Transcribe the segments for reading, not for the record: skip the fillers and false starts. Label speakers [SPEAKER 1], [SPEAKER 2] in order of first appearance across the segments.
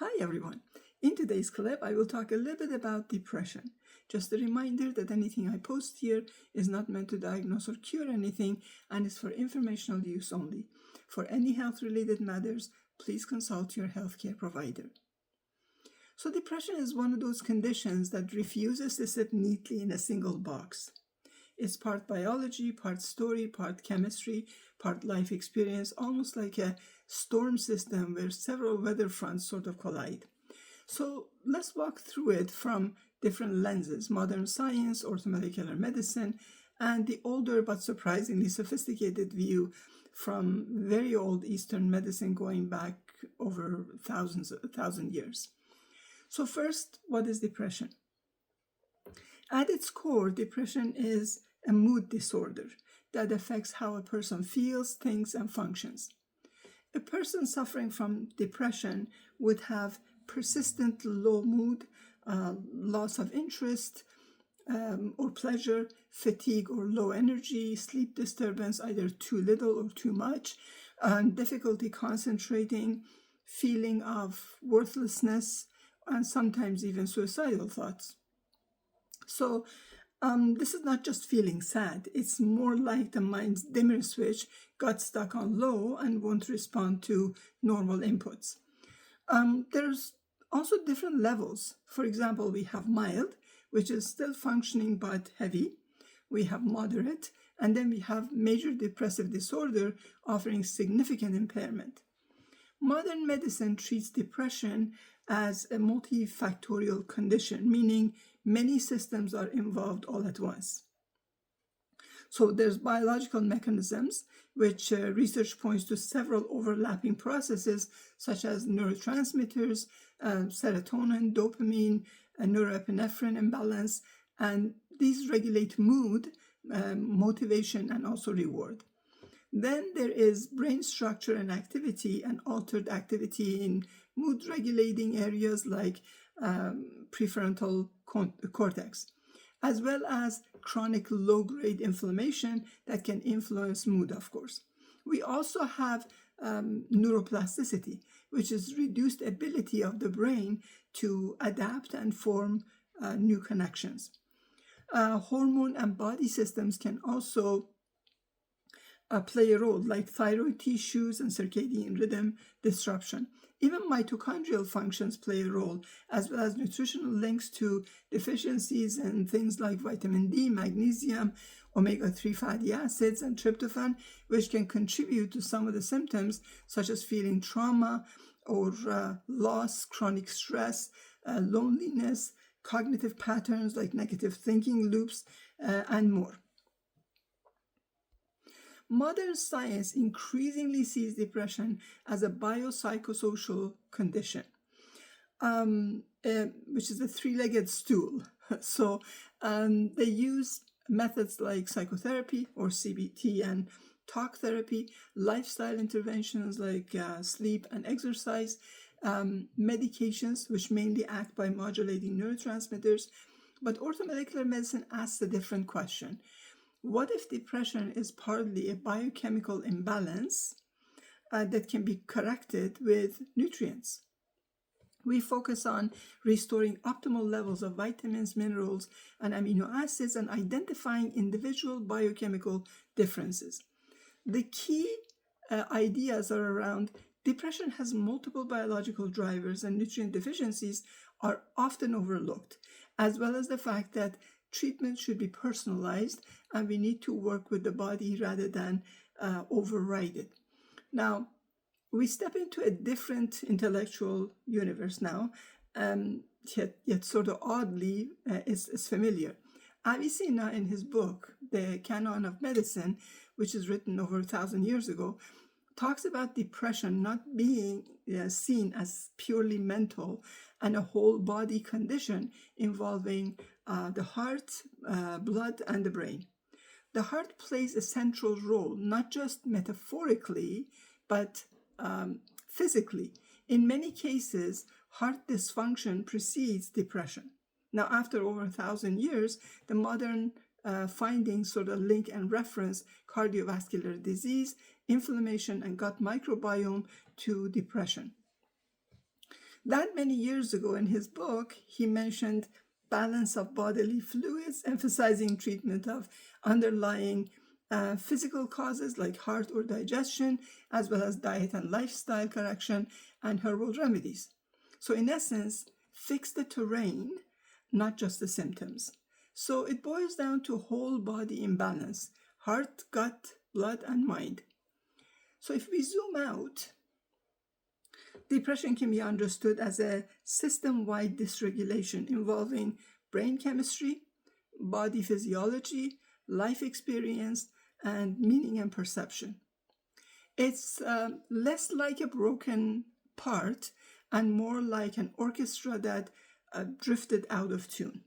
[SPEAKER 1] Hi everyone. In today's clip, I will talk a little bit about depression. Just a reminder that anything I post here is not meant to diagnose or cure anything and is for informational use only. For any health-related matters, please consult your healthcare provider. So depression is one of those conditions that refuses to sit neatly in a single box. It's part biology, part story, part chemistry, part life experience, almost like a storm system where several weather fronts sort of collide. So let's walk through it from different lenses: modern science, orthomolecular medicine, and the older but surprisingly sophisticated view from very old Eastern medicine going back over 1,000 years. So first, what is depression? At its core, depression is a mood disorder that affects how a person feels, thinks, and functions. A person suffering from depression would have persistent low mood, loss of interest or pleasure, fatigue or low energy, sleep disturbance, either too little or too much, difficulty concentrating, feeling of worthlessness, and sometimes even suicidal thoughts. So this is not just feeling sad. It's more like the mind's dimmer switch got stuck on low and won't respond to normal inputs. There's also different levels. For example, we have mild, which is still functioning but heavy. We have moderate, and then we have major depressive disorder offering significant impairment. Modern medicine treats depression as a multifactorial condition, meaning many systems are involved all at once. So there's biological mechanisms, which research points to several overlapping processes, such as neurotransmitters, serotonin, dopamine, norepinephrine imbalance, and these regulate mood, motivation, and also reward. Then there is brain structure and activity and altered activity in mood regulating areas like prefrontal cortex, as well as chronic low-grade inflammation that can influence mood, of course. We also have neuroplasticity, which is reduced ability of the brain to adapt and form new connections. Hormone and body systems can also play a role, like thyroid tissues and circadian rhythm disruption. Even mitochondrial functions play a role, as well as nutritional links to deficiencies in things like vitamin D, magnesium, omega-3 fatty acids, and tryptophan, which can contribute to some of the symptoms, such as feeling trauma or loss, chronic stress, loneliness, cognitive patterns like negative thinking loops, and more. Modern science increasingly sees depression as a biopsychosocial condition, which is a three-legged stool. So they use methods like psychotherapy or CBT and talk therapy, lifestyle interventions like sleep and exercise, medications which mainly act by modulating neurotransmitters. But orthomolecular medicine asks a different question. What if depression is partly a biochemical imbalance that can be corrected with nutrients? We focus on restoring optimal levels of vitamins, minerals, and amino acids and identifying individual biochemical differences. The key ideas are around depression has multiple biological drivers and nutrient deficiencies are often overlooked, as well as the fact that treatment should be personalized and we need to work with the body rather than override it. Now, we step into a different intellectual universe now, yet sort of oddly is familiar. Avicenna, in his book, The Canon of Medicine, which is written over 1,000 years ago, talks about depression not being seen as purely mental and a whole body condition involving the heart, blood, and the brain. The heart plays a central role, not just metaphorically, but physically. In many cases, heart dysfunction precedes depression. Now, after over 1,000 years, the modern findings sort of link and reference cardiovascular disease, inflammation, and gut microbiome to depression. That many years ago in his book, he mentioned balance of bodily fluids, emphasizing treatment of underlying physical causes like heart or digestion, as well as diet and lifestyle correction and herbal remedies. So in essence, fix the terrain, not just the symptoms. So it boils down to whole body imbalance, heart, gut, blood, and mind. So if we zoom out, depression can be understood as a system-wide dysregulation involving brain chemistry, body physiology, life experience, and meaning and perception. It's less like a broken part and more like an orchestra that drifted out of tune.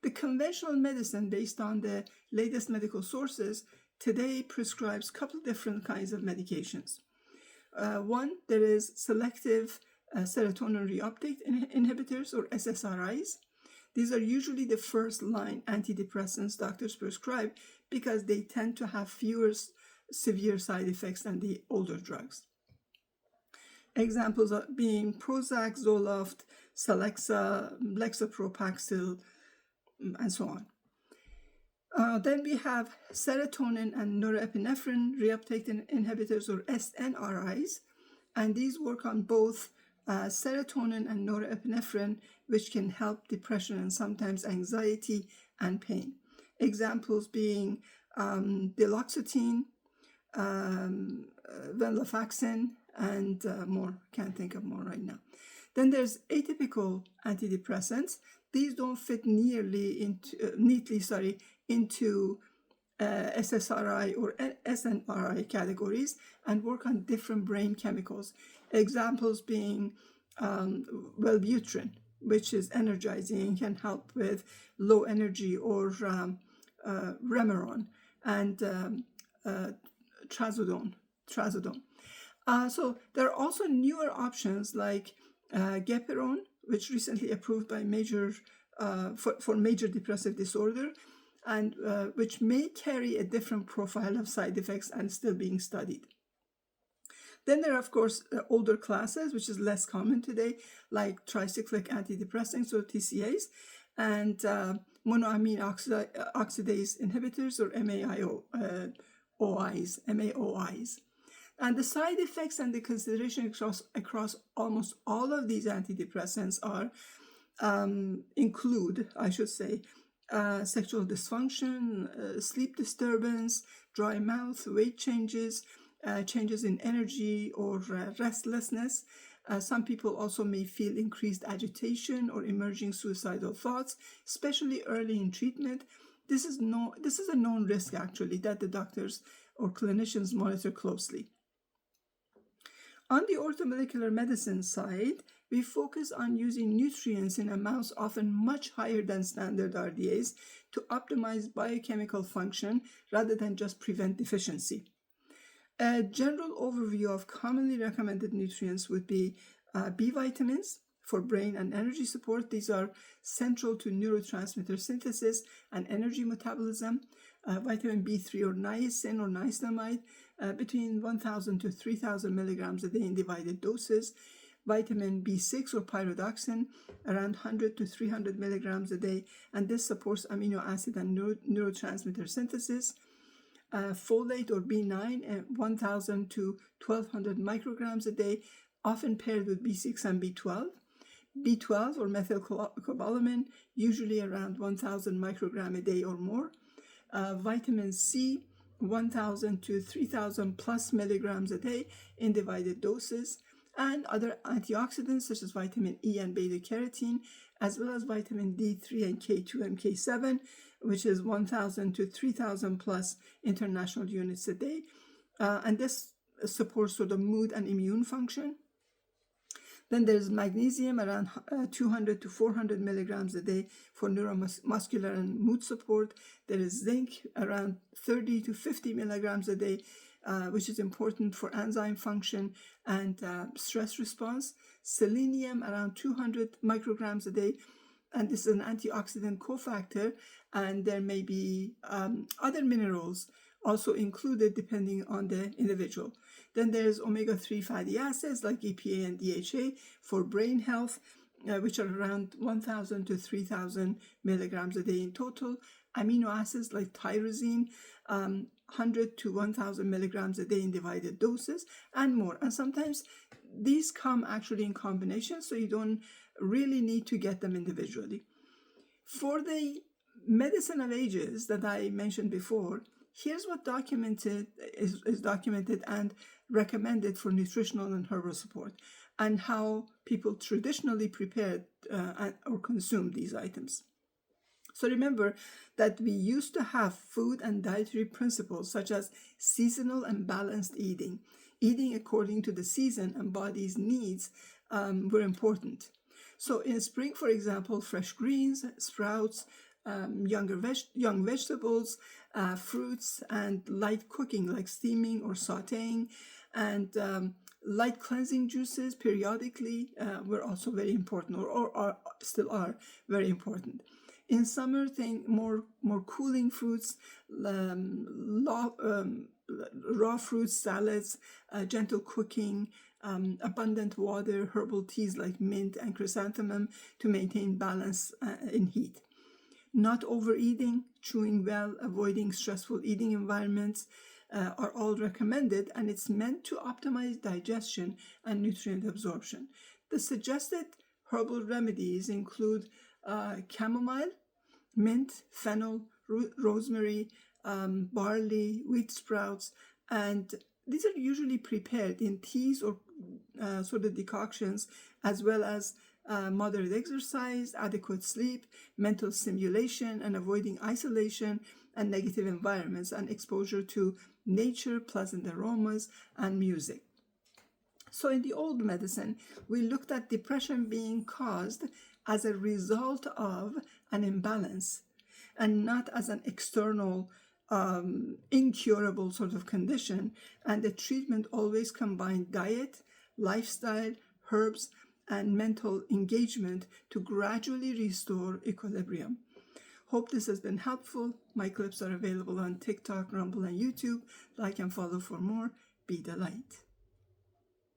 [SPEAKER 1] The conventional medicine, based on the latest medical sources, today prescribes a couple different kinds of medications. One, there is selective serotonin reuptake inhibitors, or SSRIs. These are usually the first-line antidepressants doctors prescribe because they tend to have fewer severe side effects than the older drugs. Examples being Prozac, Zoloft, Celexa, Lexapro, and so on. Then we have serotonin and norepinephrine reuptake inhibitors, or SNRIs, and these work on both serotonin and norepinephrine, which can help depression and sometimes anxiety and pain. Examples being duloxetine, venlafaxine, and more. Can't think of more right now. Then there's atypical antidepressants. These don't fit neatly into SSRI or SNRI categories and work on different brain chemicals. Examples being Wellbutrin, which is energizing and can help with low energy, or Remeron, and Trazodone. So there are also newer options like Gepirone, which recently approved by for major depressive disorder, and which may carry a different profile of side effects and still being studied. Then there are, of course, older classes, which is less common today, like tricyclic antidepressants, or TCAs, and monoamine oxidase inhibitors, or MAOIs. And the side effects and the consideration across almost all of these antidepressants include sexual dysfunction, sleep disturbance, dry mouth, weight changes, changes in energy or restlessness. Some people also may feel increased agitation or emerging suicidal thoughts, especially early in treatment. This is a known risk, actually, that the doctors or clinicians monitor closely. On the orthomolecular medicine side, we focus on using nutrients in amounts often much higher than standard RDAs to optimize biochemical function rather than just prevent deficiency. A general overview of commonly recommended nutrients would be B vitamins for brain and energy support. These are central to neurotransmitter synthesis and energy metabolism. Vitamin B3 or niacin or niacinamide between 1,000 to 3,000 milligrams a day in divided doses. Vitamin B6 or pyridoxine around 100 to 300 milligrams a day, and this supports amino acid and neurotransmitter synthesis. Folate or B9 1,000 to 1,200 micrograms a day, often paired with B6 and B12. B12 or methylcobalamin, usually around 1,000 microgram a day or more. Vitamin C, 1,000 to 3,000 plus milligrams a day in divided doses, and other antioxidants such as vitamin E and beta carotene, as well as vitamin D3 and K2 and K7, which is 1,000 to 3,000 plus international units a day. And this supports sort of mood and immune function. Then there's magnesium around 200 to 400 milligrams a day for neuromuscular and mood support. There is zinc around 30 to 50 milligrams a day, which is important for enzyme function and stress response. Selenium around 200 micrograms a day, and this is an antioxidant cofactor. And there may be other minerals also included depending on the individual. Then there's omega-3 fatty acids like EPA and DHA for brain health, which are around 1,000 to 3,000 milligrams a day in total. Amino acids like tyrosine, 100 to 1,000 milligrams a day in divided doses, and more. And sometimes these come actually in combination, so you don't really need to get them individually. For the medicine of ages that I mentioned before, here's what is documented and recommended for nutritional and herbal support, and how people traditionally prepared or consumed these items. So remember that we used to have food and dietary principles such as seasonal and balanced eating according to the season and body's needs were important. So in spring, for example, fresh greens, sprouts, young vegetables, fruits, and light cooking like steaming or sauteing, and light cleansing juices periodically were also very important, or still are very important. In summer, more cooling fruits, raw fruits, salads, gentle cooking, abundant water, herbal teas like mint and chrysanthemum to maintain balance in heat. Not overeating, chewing well, avoiding stressful eating environments are all recommended, and it's meant to optimize digestion and nutrient absorption. The suggested herbal remedies include chamomile, mint, fennel, rosemary, barley, wheat sprouts, and these are usually prepared in teas or sort of decoctions, as well as moderate exercise, adequate sleep, mental stimulation, and avoiding isolation and negative environments, and exposure to nature, pleasant aromas, and music. So in the old medicine, we looked at depression being caused as a result of an imbalance and not as an external incurable sort of condition. And the treatment always combined diet, lifestyle, herbs, and mental engagement to gradually restore equilibrium. Hope this has been helpful. My clips are available on TikTok, Rumble, and YouTube. Like and follow for more. Be the light.